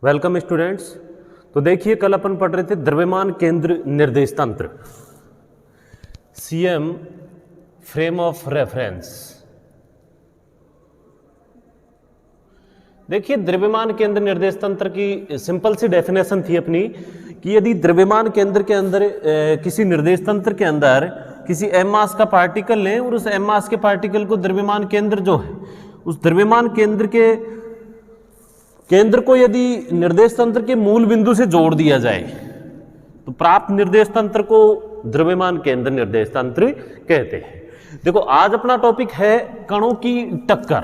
Welcome students. तो देखिए, कल अपन पढ़ रहे थे द्रव्यमान केंद्र निर्देश तंत्र, सीएम फ्रेम ऑफ रेफरेंस। देखिए, द्रव्यमान केंद्र निर्देश तंत्र की सिंपल सी डेफिनेशन थी अपनी कि यदि द्रव्यमान केंद्र के अंदर किसी निर्देश तंत्र के अंदर किसी एम मास का पार्टिकल लें और उस एम मास के पार्टिकल को द्रव्यमान केंद्र जो है उस द्रव्यमान केंद्र को यदि निर्देश तंत्र के मूल बिंदु से जोड़ दिया जाए तो प्राप्त निर्देश तंत्र को द्रव्यमान केंद्र निर्देश तंत्र कहते हैं। देखो, आज अपना टॉपिक है कणों की टक्कर,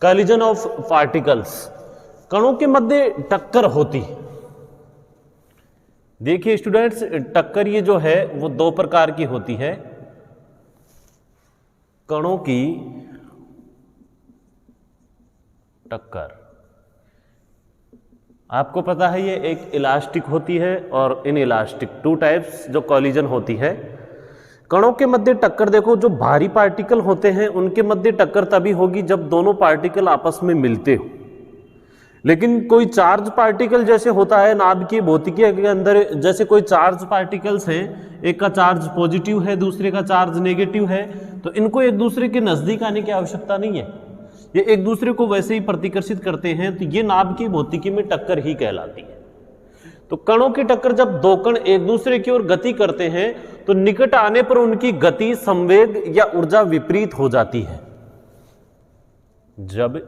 कॉलिजन ऑफ पार्टिकल्स। कणों के मध्य टक्कर होती। देखिए स्टूडेंट्स, टक्कर ये जो है वो दो प्रकार की होती है। कणों की टक्कर, आपको पता है ये एक इलास्टिक होती है और इन इलास्टिक टू टाइप्स जो कॉलिजन होती है। कणों के मध्य टक्कर, देखो जो भारी पार्टिकल होते हैं उनके मध्य टक्कर तभी होगी जब दोनों पार्टिकल आपस में मिलते हो। लेकिन कोई चार्ज पार्टिकल जैसे होता है नाभिकीय भौतिकी के अंदर, जैसे कोई चार्ज पार्टिकल्स हैं, एक का चार्ज पॉजिटिव है दूसरे का चार्ज नेगेटिव है, तो इनको एक दूसरे के नजदीक आने की आवश्यकता नहीं है, ये एक दूसरे को वैसे ही प्रतिकर्षित करते हैं, तो ये नाभिकीय भौतिकी में टक्कर ही कहलाती है। तो कणों की टक्कर, जब दो कण एक दूसरे की ओर गति करते हैं तो निकट आने पर उनकी गति, संवेग या ऊर्जा विपरीत हो जाती है। जब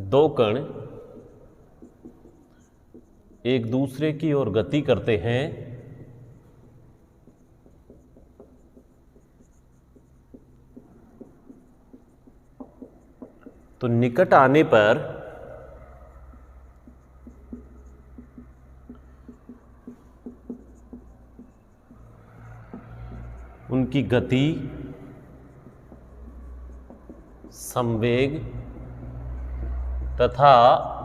दो कण एक दूसरे की ओर गति करते हैं तो निकट आने पर उनकी गति, संवेग तथा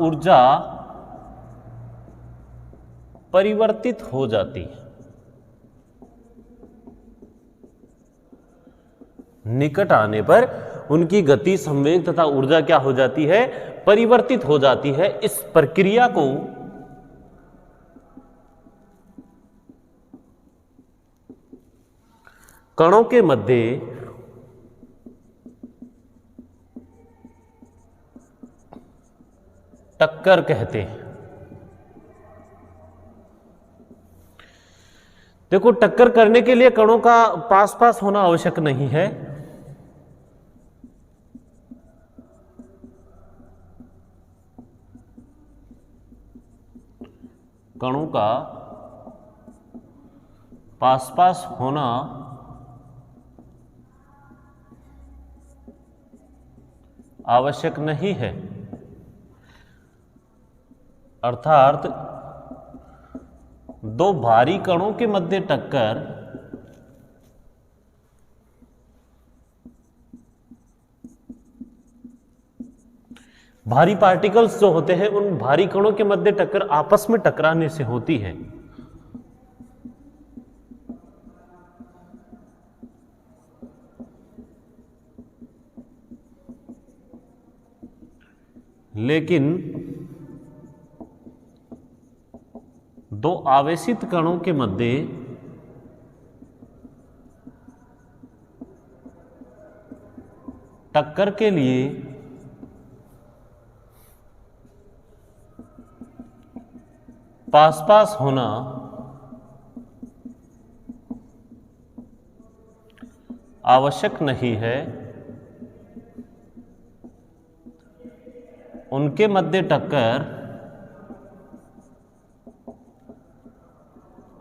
ऊर्जा परिवर्तित हो जाती है। निकट आने पर उनकी गति, संवेग तथा ऊर्जा क्या हो जाती है? परिवर्तित हो जाती है। इस प्रक्रिया को कणों के मध्य टक्कर कहते हैं। देखो, टक्कर करने के लिए कणों का पास पास होना आवश्यक नहीं है। कणों का पास पास होना आवश्यक नहीं है, अर्थात दो भारी कणों के मध्य टक्कर भारी पार्टिकल्स जो होते हैं उन भारी कणों के मध्य टक्कर आपस में टकराने से होती है। लेकिन दो आवेशित कणों के मध्य टक्कर के लिए पास पास होना आवश्यक नहीं है। उनके मध्य टक्कर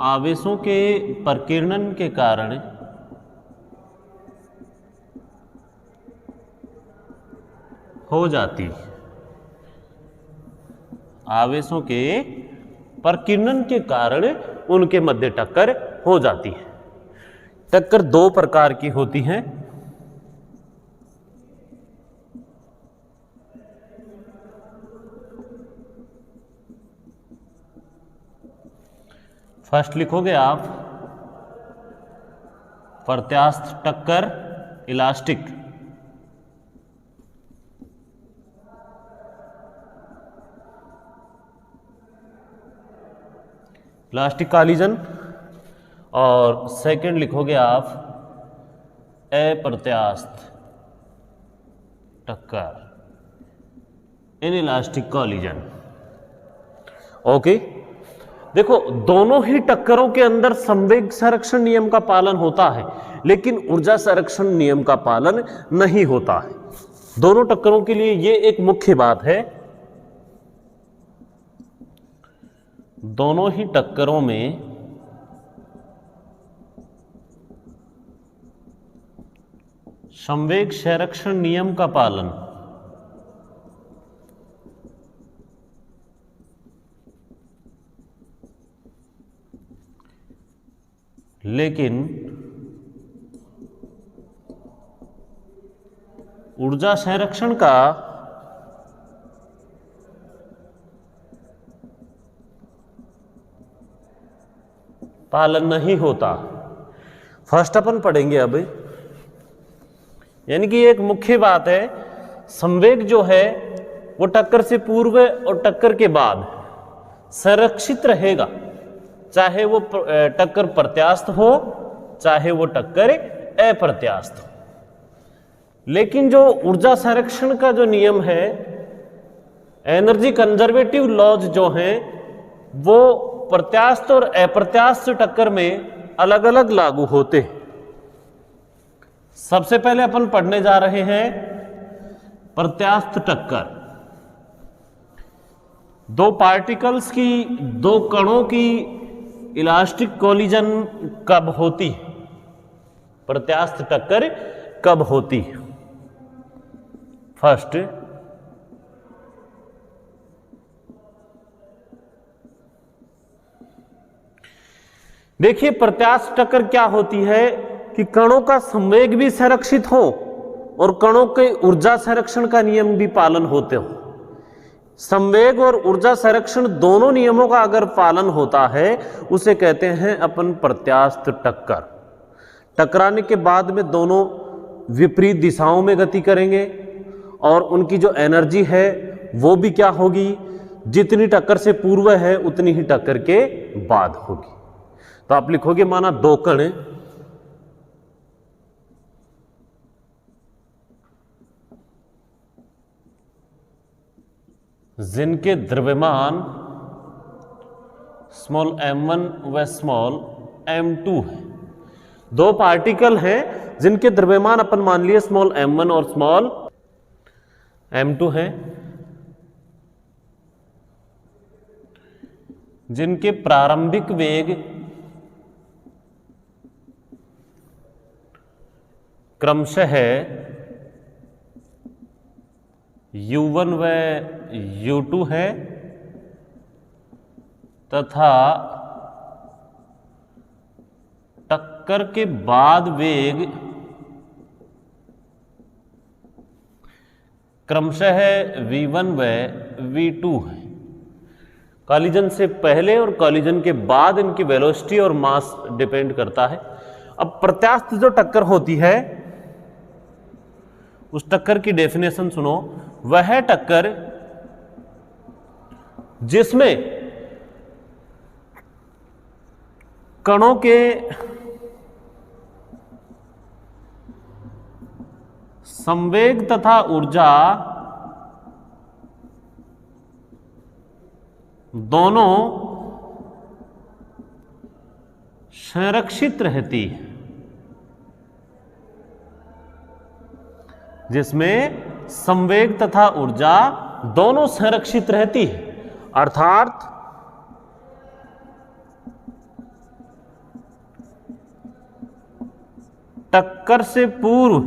आवेशों के प्रकीर्णन के कारण हो जाती है। आवेशों के प्रकीर्णन के कारण उनके मध्य टक्कर हो जाती है। टक्कर दो प्रकार की होती है। फर्स्ट लिखोगे आप प्रत्यास्थ टक्कर इलास्टिक, इलास्टिक कॉलिजन, और सेकंड लिखोगे आप अप्रत्यास्थ टक्कर, इन इलास्टिक कॉलिजन। ओके, देखो दोनों ही टक्करों के अंदर संवेग संरक्षण नियम का पालन होता है, लेकिन ऊर्जा संरक्षण नियम का पालन नहीं होता है। दोनों टक्करों के लिए यह एक मुख्य बात है। दोनों ही टक्करों में संवेग संरक्षण नियम का पालन लेकिन ऊर्जा संरक्षण का पालन नहीं होता। फर्स्ट अपन पढ़ेंगे अब, यानी कि एक मुख्य बात है, संवेग जो है वो टक्कर से पूर्व और टक्कर के बाद संरक्षित रहेगा, चाहे वो टक्कर प्रत्यास्थ हो चाहे वो टक्कर अप्रत्यास्थ हो। लेकिन जो ऊर्जा संरक्षण का जो नियम है, एनर्जी कंजर्वेटिव लॉज जो हैं, वो प्रत्यास्थ और अप्रत्यास्थ टक्कर में अलग अलग लागू होते हैं। सबसे पहले अपन पढ़ने जा रहे हैं प्रत्यास्थ टक्कर। दो पार्टिकल्स की, दो कणों की इलास्टिक कोलिजन कब होती है? प्रत्यास्थ टक्कर कब होती है? फर्स्ट, देखिए प्रत्यास्थ टक्कर क्या होती है कि कणों का संवेग भी संरक्षित हो और कणों के ऊर्जा संरक्षण का नियम भी पालन होते हो। संवेग और ऊर्जा संरक्षण दोनों नियमों का अगर पालन होता है उसे कहते हैं अपन प्रत्यास्थ टक्कर। टकराने के बाद में दोनों विपरीत दिशाओं में गति करेंगे और उनकी जो एनर्जी है वो भी क्या होगी, जितनी टक्कर से पूर्व है उतनी ही टक्कर के बाद होगी। तो आप लिखोगे माना दो कण जिनके द्रव्यमान स्मॉल m1 व स्मॉल m2 है। दो पार्टिकल हैं जिनके द्रव्यमान अपन मान लिए स्मॉल m1 और स्मॉल m2 है, जिनके प्रारंभिक वेग क्रमशः u1 व u2 है तथा टक्कर के बाद वेग क्रमशः v1 व v2 है। कॉलिजन से पहले और कॉलिजन के बाद इनकी वेलोसिटी और मास डिपेंड करता है। अब प्रत्यास्थ जो टक्कर होती है उस टक्कर की डेफिनेशन सुनो। वह टक्कर जिसमें कणों के संवेग तथा ऊर्जा दोनों संरक्षित रहती है, जिसमें संवेग तथा ऊर्जा दोनों संरक्षित रहती है, अर्थात टक्कर से पूर्व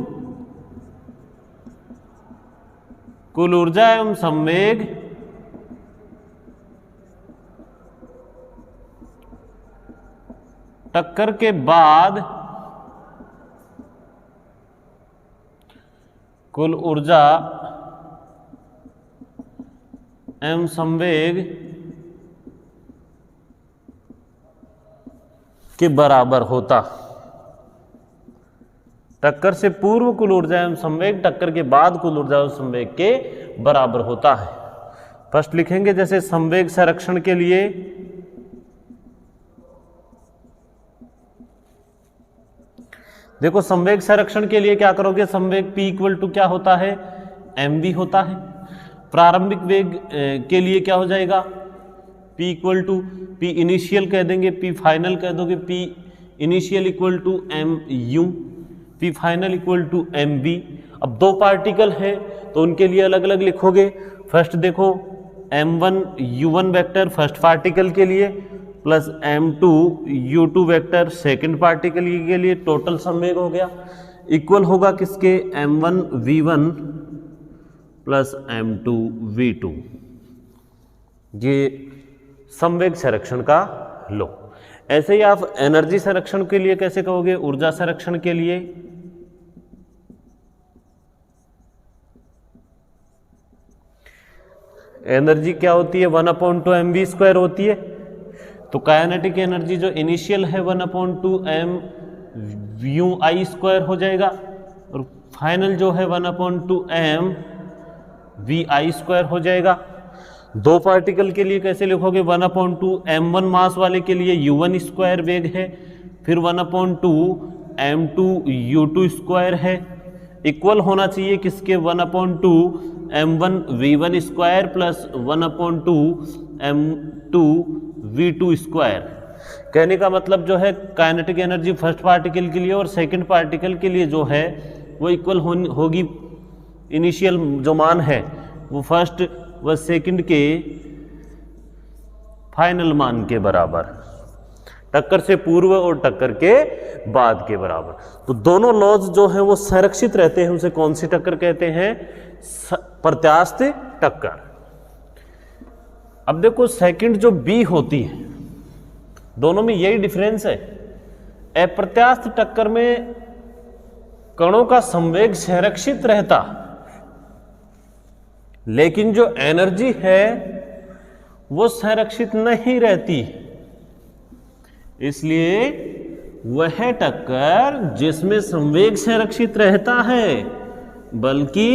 कुल ऊर्जा एवं संवेग टक्कर के बाद कुल ऊर्जा एवं संवेग के बराबर होता। टक्कर से पूर्व कुल ऊर्जा एवं संवेग टक्कर के बाद कुल ऊर्जा एवं संवेग के बराबर होता है। फर्स्ट लिखेंगे जैसे संवेग संरक्षण के लिए देखो संवेग संरक्षण के लिए क्या करोगे, संवेग p इक्वल टू क्या होता है, mv होता है। प्रारंभिक वेग के लिए क्या हो जाएगा, p equal to p initial कह देंगे, p फाइनल कह दोगे, p initial equal to mu, p final equal to mv। अब दो पार्टिकल हैं तो उनके लिए अलग अलग लिखोगे। फर्स्ट देखो m1 u1 vector first particle के लिए plus m2 u2 vector second particle के लिए, टोटल संवेग हो गया इक्वल होगा किसके, m1 v1 plus m2 v2। ये संवेग संरक्षण का लो। ऐसे ही आप एनर्जी संरक्षण के लिए कैसे कहोगे, ऊर्जा संरक्षण के लिए एनर्जी क्या होती है, 1/2 mv² होती है। तो काइनेटिक एनर्जी जो इनिशियल है 1/2 mvI² हो जाएगा और फाइनल जो है 1/2 mvI² हो जाएगा। दो पार्टिकल के लिए कैसे लिखोगे, 1/2 m1 मास वाले के लिए u1² वेग है, फिर 1/2 m2 u2² है, इक्वल होना चाहिए किसके, 1/2 m1 v1² plus 1/2 m2 v2²। कहने का मतलब जो है काइनेटिक एनर्जी फर्स्ट पार्टिकल के लिए और सेकंड पार्टिकल के लिए जो है वो इक्वल होगी, इनिशियल जो मान है वो फर्स्ट व सेकंड के फाइनल मान के बराबर, टक्कर से पूर्व और टक्कर के बाद के बराबर। तो दोनों लॉज जो हैं वो संरक्षित रहते हैं, उसे कौन सी टक्कर कहते हैं, प्रत्यास्थ टक्कर। अब देखो सेकंड जो बी होती है, दोनों में यही डिफरेंस है। अप्रत्यास्थ टक्कर में कणों का संवेग संरक्षित रहता, लेकिन जो एनर्जी है वो संरक्षित नहीं रहती। इसलिए वह टक्कर जिसमें संवेग संरक्षित रहता है बल्कि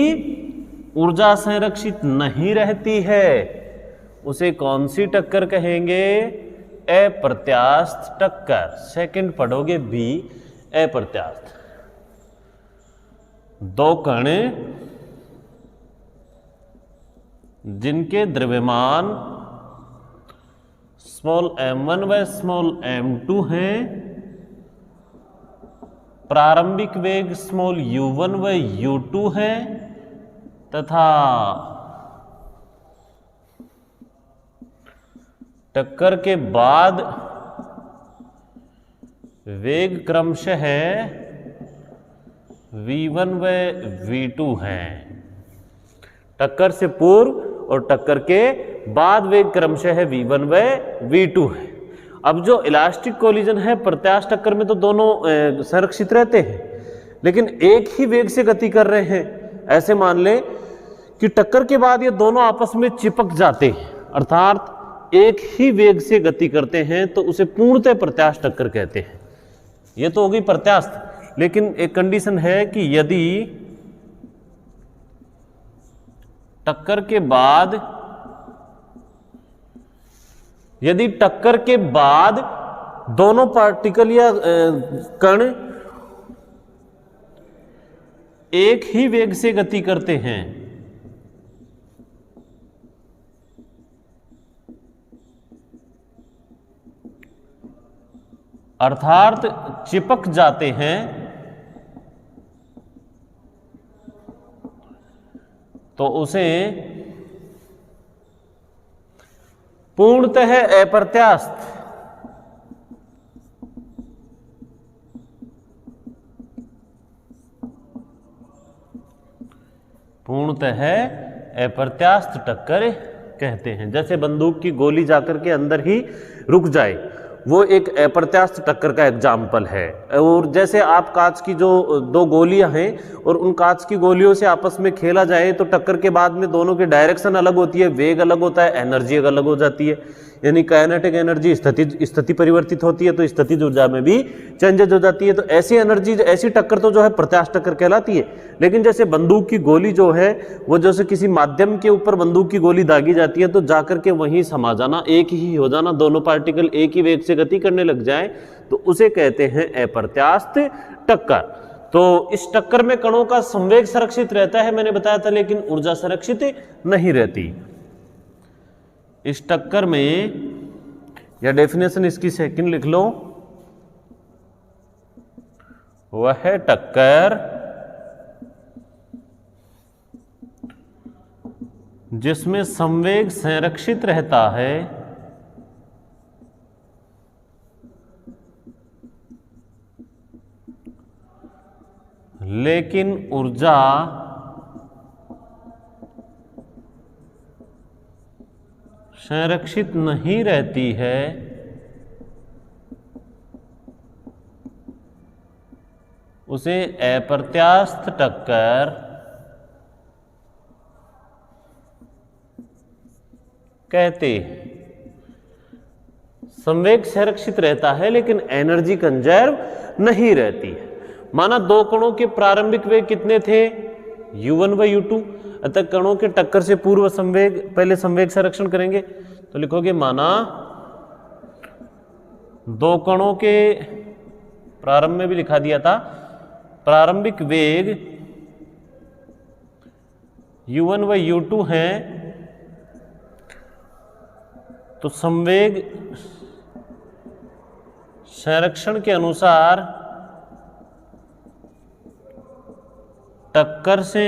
ऊर्जा संरक्षित नहीं रहती है, उसे कौन सी टक्कर कहेंगे, अप्रत्यास्थ टक्कर। सेकंड पढ़ोगे बी, अप्रत्यास्थ। दो कण जिनके द्रव्यमान स्मॉल m1 व स्मॉल m2 हैं, प्रारंभिक वेग स्मॉल u1 व u2 है तथा टक्कर के बाद वेग क्रमशः v1 व v2 है। टक्कर से पूर्व और टक्कर के बाद वेग क्रमशः v1 व v2 है। अब जो इलास्टिक कोलिजन है प्रत्यास्थ टक्कर में तो दोनों संरक्षित रहते हैं, लेकिन एक ही वेग से गति कर रहे हैं। ऐसे मान लें कि टक्कर के बाद ये दोनों आपस में चिपक जाते हैं, अर्थात एक ही वेग से गति करते हैं, तो उसे पूर्णतः प्रत्यास्थ टक्कर कहते हैं। ये तो हो गई प्रत्यास्थ, लेकिन एक कंडीशन है कि यदि टक्कर के बाद दोनों पार्टिकल या कण एक ही वेग से गति करते हैं, अर्थात चिपक जाते हैं, तो उसे पूर्णतः अप्रत्यास्थ टक्कर कहते हैं। जैसे बंदूक की गोली जाकर के अंदर ही रुक जाए, वो एक अप्रत्यास्थ टक्कर का एग्जाम्पल है। और जैसे आप कांच की जो दो गोलियां हैं और उन कांच की गोलियों से आपस में खेला जाए तो टक्कर के बाद में दोनों की डायरेक्शन अलग होती है, वेग अलग होता है, एनर्जी अलग हो जाती है। यानी काइनेटिक एनर्जी स्थिति परिवर्तित होती है तो स्थितिज ऊर्जा में भी चेंजेज हो जाती है। तो ऐसी एनर्जी, ऐसी टक्कर तो जो है प्रत्यास्थ टक्कर कहलाती है। लेकिन जैसे बंदूक की गोली जो है वो जैसे किसी माध्यम के ऊपर बंदूक की गोली दागी जाती है तो जाकर के वहीं समा जाना, एक ही हो जाना, दोनों पार्टिकल एक ही वेग से गति करने लग जाए तो उसे कहते हैं अप्रत्यास्थ टक्कर। तो इस टक्कर में कणों का संवेग संरक्षित रहता है, मैंने बताया था, लेकिन ऊर्जा संरक्षित नहीं रहती। इस टक्कर में, या डेफिनेशन इसकी सेकंड लिख लो, वह टक्कर जिसमें संवेग संरक्षित रहता है लेकिन ऊर्जा संरक्षित नहीं रहती है, उसे अप्रत्यास्थ टक्कर कहते हैं। संवेग संरक्षित रहता है लेकिन एनर्जी कंजर्व नहीं रहती है। माना दो कणों के प्रारंभिक वेग कितने थे, u1 व u2, अतः कणों के टक्कर से पूर्व संवेग, पहले संवेग संरक्षण करेंगे तो लिखोगे माना दो कणों के, प्रारंभ में भी लिखा दिया था, प्रारंभिक वेग u1 व u2 हैं तो संवेग संरक्षण के अनुसार टक्कर से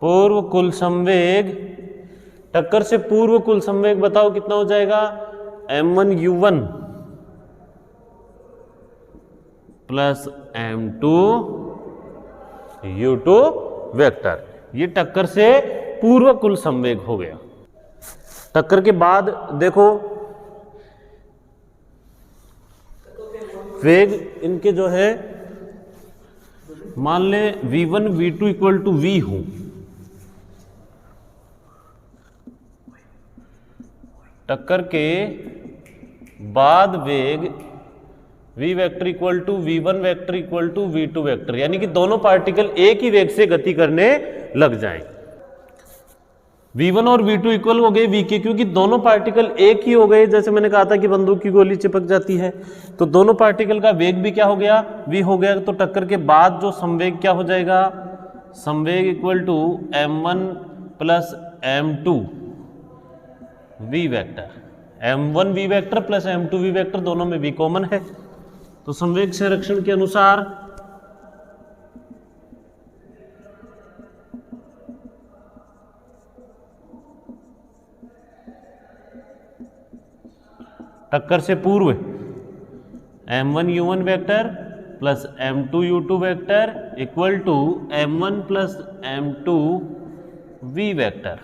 पूर्व कुल संवेग, टक्कर से पूर्व कुल संवेग बताओ कितना हो जाएगा, m1 u1 plus m2 u2 vector. ये टक्कर से पूर्व कुल संवेग हो गया। टक्कर के बाद देखो वेग इनके जो है, मान ले v1 v2 equal to v हूं, टक्कर के बाद वेग v vector equal to v1 vector equal to v2 vector, यानी कि दोनों पार्टिकल एक ही वेग से गति करने लग जाएं। v1 और v2 इक्वल हो गए v के, क्योंकि दोनों पार्टिकल एक ही हो गए। जैसे मैंने कहा था कि बंदूक की गोली चिपक जाती है तो दोनों पार्टिकल का वेग भी क्या हो गया, v हो गया। तो टक्कर के बाद जो संवेग क्या हो जाएगा, संवेग equal to m1 plus m2 v vector, m1 v vector plus m2 v vector, दोनों में v कॉमन है। तो संवेग संरक्षण के अनुसार टक्कर से पूर्व m1 u1 vector plus m2 u2 vector equal to m1 plus m2 v vector.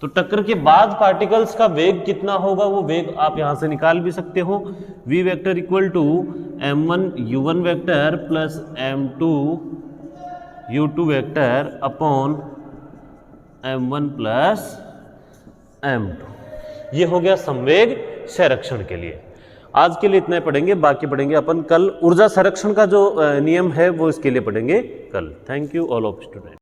तो टक्कर के बाद पार्टिकल्स का वेग कितना होगा, वो वेग आप यहां से निकाल भी सकते हो। v vector equal to m1 u1 vector plus m2 u2 vector upon m1 plus m2। ये हो गया संवेग संरक्षण के लिए। आज के लिए इतना पढ़ेंगे, बाकी पढ़ेंगे अपन कल। ऊर्जा संरक्षण का जो नियम है वो इसके लिए पढ़ेंगे कल। Thank you all of student.